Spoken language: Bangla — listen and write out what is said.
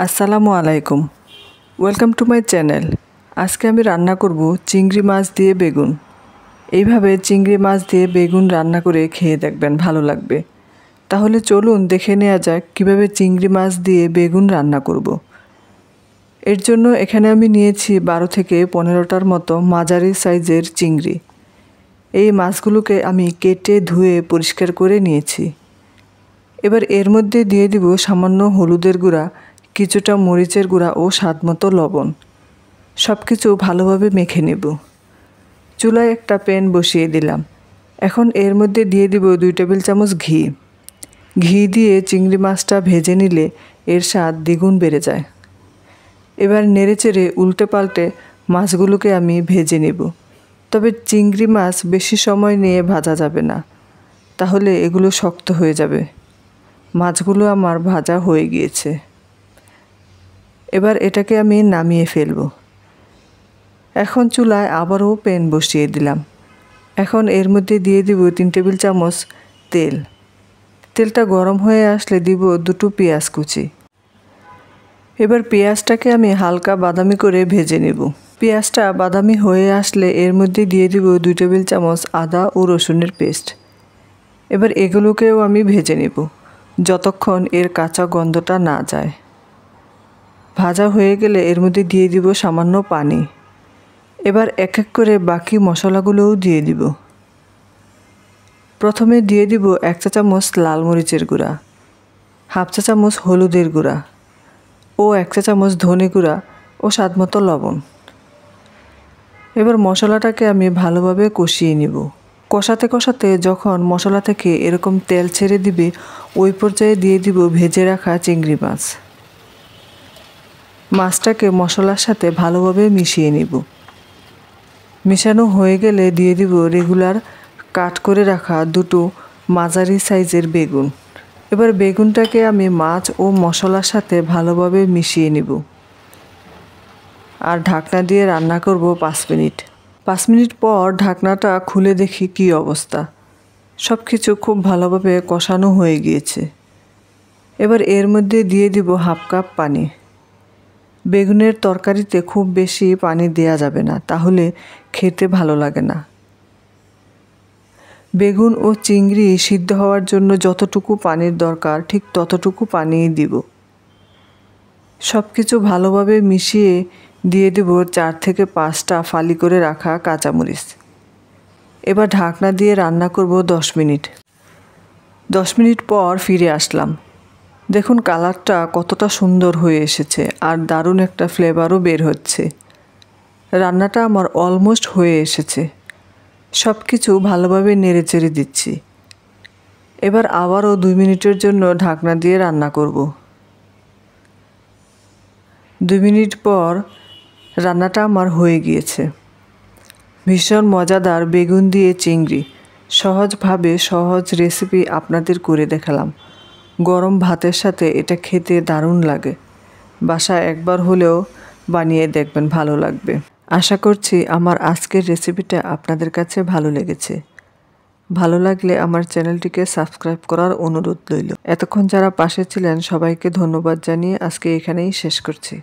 আসসালামু আলাইকুম, ওয়েলকাম টু মাই চ্যানেল। আজকে আমি রান্না করব চিংড়ি মাছ দিয়ে বেগুন। এইভাবে চিংড়ি মাছ দিয়ে বেগুন রান্না করে খেয়ে দেখবেন, ভালো লাগবে। তাহলে চলুন দেখে নেওয়া যাক কীভাবে চিংড়ি মাছ দিয়ে বেগুন রান্না করব। এর জন্য এখানে আমি নিয়েছি 12 থেকে 15টার মতো মাঝারি সাইজের চিংড়ি। এই মাছগুলোকে আমি কেটে ধুয়ে পরিষ্কার করে নিয়েছি। এবার এর মধ্যে দিয়ে দিব সামান্য হলুদের গুঁড়া, কিছুটা মরিচের গুঁড়া ও স্বাদমতো লবণ। সব কিছু ভালোভাবে মেখে নেব। চুলায় একটা প্যান বসিয়ে দিলাম। এখন এর মধ্যে দিয়ে দিব 2 টেবিল চামচ ঘি। ঘি দিয়ে চিংড়ি মাছটা ভেজে নিলে এর স্বাদ দ্বিগুণ বেড়ে যায়। এবার নেড়েচেড়ে উল্টে পাল্টে মাছগুলোকে আমি ভেজে নেব। তবে চিংড়ি মাছ বেশি সময় নিয়ে ভাজা যাবে না, তাহলে এগুলো শক্ত হয়ে যাবে। মাছগুলো আমার ভাজা হয়ে গিয়েছে। এবার এটাকে আমি নামিয়ে ফেলব। এখন চুলায় আবারও প্যান বসিয়ে দিলাম। এখন এর মধ্যে দিয়ে দিব 3 টেবিল চামচ তেল। তেলটা গরম হয়ে আসলে দিব 2 পেঁয়াজ কুচি। এবার পেঁয়াজটাকে আমি হালকা বাদামি করে ভেজে নেব। পেঁয়াজটা বাদামি হয়ে আসলে এর মধ্যে দিয়ে দিব 2 টেবিল চামচ আদা ও রসুনের পেস্ট। এবার এগুলোকেও আমি ভেজে নেব যতক্ষণ এর কাঁচা গন্ধটা না যায়। ভাজা হয়ে গেলে এর মধ্যে দিয়ে দিব সামান্য পানি। এবার এক এক করে বাকি মশলাগুলোও দিয়ে দিব। প্রথমে দিয়ে দিব 1 চা চামচ লাল মরিচের গুঁড়া, 1/2 চা চামচ হলুদের গুঁড়া ও 1 চা চামচ ধনে গুঁড়া ও স্বাদমতো লবণ। এবার মশলাটাকে আমি ভালোভাবে কষিয়ে নিব। কষাতে কষাতে যখন মশলা থেকে এরকম তেল ছেড়ে দিবে, ওই পর্যায়ে দিয়ে দিব ভেজে রাখা চিংড়ি মাছ। মাছটাকে মশলার সাথে ভালোভাবে মিশিয়ে নিব। মিশানো হয়ে গেলে দিয়ে দিব রেগুলার কাট করে রাখা 2 মাঝারি সাইজের বেগুন। এবার বেগুনটাকে আমি মাছ ও মশলার সাথে ভালোভাবে মিশিয়ে নিব আর ঢাকনা দিয়ে রান্না করব 5 মিনিট। 5 মিনিট পর ঢাকনাটা খুলে দেখি কী অবস্থা। সব কিছু খুব ভালোভাবে কষানো হয়ে গিয়েছে। এবার এর মধ্যে দিয়ে দিব 1/2 কাপ পানি। বেগুনের তরকারিতে খুব বেশি পানি দেয়া যাবে না, তাহলে খেতে ভালো লাগে না। বেগুন ও চিংড়ি সিদ্ধ হওয়ার জন্য যতটুকু পানির দরকার ঠিক ততটুকু পানি দিব। সব কিছু ভালোভাবে মিশিয়ে দিয়ে দেব 4 থেকে 5টা ফালি করে রাখা কাঁচামরিচ। এবার ঢাকনা দিয়ে রান্না করব 10 মিনিট। 10 মিনিট পর ফিরে আসলাম। দেখুন কালারটা কতটা সুন্দর হয়ে এসেছে আর দারুণ একটা ফ্লেভারও বের হচ্ছে। রান্নাটা আমার অলমোস্ট হয়ে এসেছে। সব কিছু ভালোভাবে নেড়েচেড়ে দিচ্ছি। এবার আবারও 2 মিনিটের জন্য ঢাকনা দিয়ে রান্না করব। 2 মিনিট পর রান্নাটা আমার হয়ে গিয়েছে। ভীষণ মজাদার বেগুন দিয়ে চিংড়ি, সহজভাবে সহজ রেসিপি আপনাদের করে দেখালাম। গরম ভাতের সাথে এটা খেতে দারুণ লাগে। বাসায় একবার হলেও বানিয়ে দেখবেন, ভালো লাগবে। আশা করছি আমার আজকের রেসিপিটা আপনাদের কাছে ভালো লেগেছে। ভালো লাগলে আমার চ্যানেলটিকে সাবস্ক্রাইব করার অনুরোধ রইল। এতক্ষণ যারা পাশে ছিলেন সবাইকে ধন্যবাদ জানিয়ে আজকে এখানেই শেষ করছি।